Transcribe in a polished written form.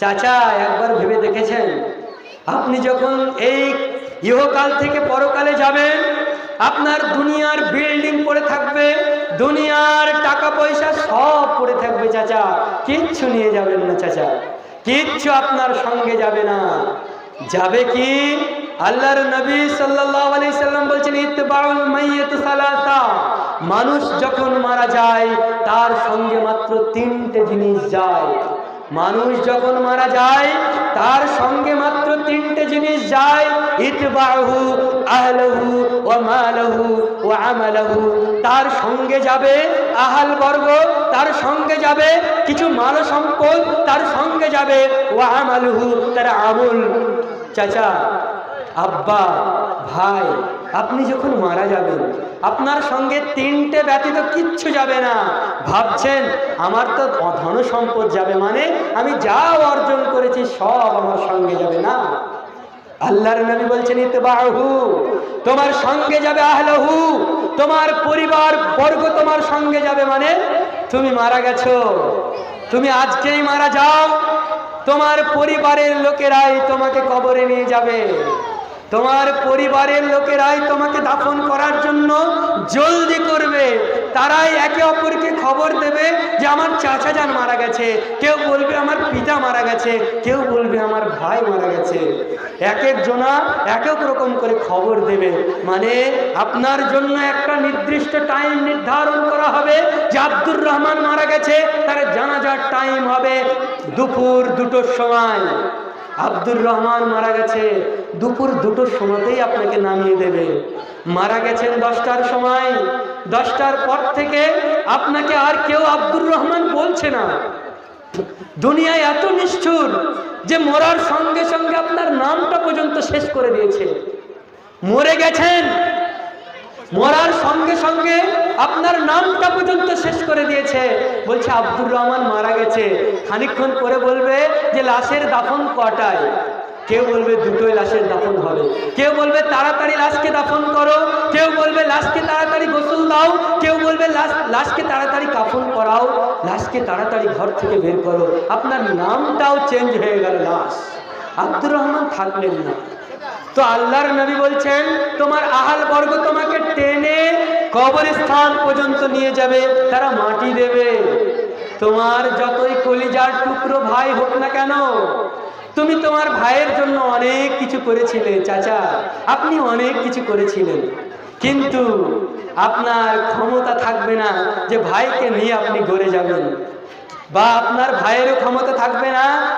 চাচা একবার ভেবে দেখেছেন, আপনি যখন এই ইহকাল থেকে পরকালে যাবেন, আপনার দুনিয়ার বিল্ডিং পড়ে থাকবে, দুনিয়ার টাকা পয়সা সব পড়ে থাকবে চাচা, কিচ্ছু নিয়ে যাবেন না চাচা, কিচ্ছু আপনার সঙ্গে যাবে না। যাবে কি? আল্লাহর নবী সাল্লাল্লাহু আলাইহি সাল্লাম বলছেন, ইতবাউল মাইয়িত সালাসা, মানুষ যখন মারা যায় তার সঙ্গে মাত্র তিনটে জিনিস যায়। মানুষ যখন মারা যায় তার সঙ্গে মাত্র তিনটে জিনিস যায়। ইতবাহু আহলহু ওয়া মালহু ওয়া আমালহু, তার সঙ্গে যাবে আহাল বর্গ, তার সঙ্গে যাবে কিছু মাল সম্পদ, তার সঙ্গে যাবে ওয়া আমালহু, তার আমল। চাচা, আব্বা, ভাই, আপনি যখন মারা যাবেন আপনার সঙ্গে তিনটে ব্যতীত কিচ্ছু যাবে না। ভাবছেন আমার তো ধন সম্পদ যাবে, মানে আমি যা অর্জন করেছি সব আমার সঙ্গে যাবে না। আল্লাহর নবী বলছেন, ইতবাহু, তোমার সঙ্গে যাবে আহলহু, তোমার পরিবার বর্গ তোমার সঙ্গে যাবে। মানে তুমি মারা গেছো, তুমি আজকেই মারা যাও, তোমার পরিবারের লোকেরাই তোমাকে কবরে নিয়ে যাবে, তোমার পরিবারের লোকেরাই তোমাকে দাফন করার জন্য জলদি করবে, তারাই একে অপরকে খবর দেবে যে আমার চাচা যান মারা গেছে, কেউ বলবে আমার পিতা মারা গেছে, কেউ বলবে আমার ভাই মারা গেছে, এক একজনা এক এক রকম করে খবর দেবে। মানে আপনার জন্য একটা নির্দিষ্ট টাইম নির্ধারণ করা হবে যে আব্দুর রহমান মারা গেছে, তার জানাজার টাইম হবে দুপুর 2টোর সময়। আব্দুর রহমান মারা গেছে, দুপুর 2টোর সময়তেই আপনাকে নামিয়ে দেবে। মারা গেছেন 10টার সময়, 10টার পর থেকে আপনাকে আর কেউ আব্দুর রহমান বলছে না। দুনিয়ায় এত নিষ্ঠুর যে মরার সঙ্গে সঙ্গে আপনার নামটা পর্যন্ত শেষ করে দিয়েছে। মরে গেছেন, মরার সঙ্গে সঙ্গে আপনার নামটা পর্যন্ত শেষ করে দিয়েছে। বলছে আব্দুর রহমান মারা গেছে, খানিকক্ষণ পরে বলবে যে লাশের দাফন কটায়? কেউ বলবে 2টোয় লাশের দাফন হবে, কেউ বলবে তাড়াতাড়ি লাশকে দাফন করো, কেউ বলবে লাশকে তাড়াতাড়ি গোসল দাও, কেউ বলবে লাশকে তাড়াতাড়ি কাফন করাও, লাশকে তাড়াতাড়ি ঘর থেকে বের করো। আপনার নামটাও চেঞ্জ হয়ে গেল, লাশ আব্দুর রহমান থাকলেন না। তো আল্লাহর নবী বলছেন, তোমার আহাল বর্গ তোমাকে টেনে কবরস্থান পর্যন্ত নিয়ে যাবে, তারা মাটি দেবে। তোমার যতই কলিজার টুকরো ভাই হোক না কেন, তুমি তোমার ভাইয়ের জন্য অনেক কিছু করেছিলে চাচা, আপনি অনেক কিছু করেছিলেন, কিন্তু আপনার ক্ষমতা থাকবে না যে ভাইকে নিয়ে আপনি গড়ে যাবেন, বা আপনার ভাইয়েরও ক্ষমতা থাকবে না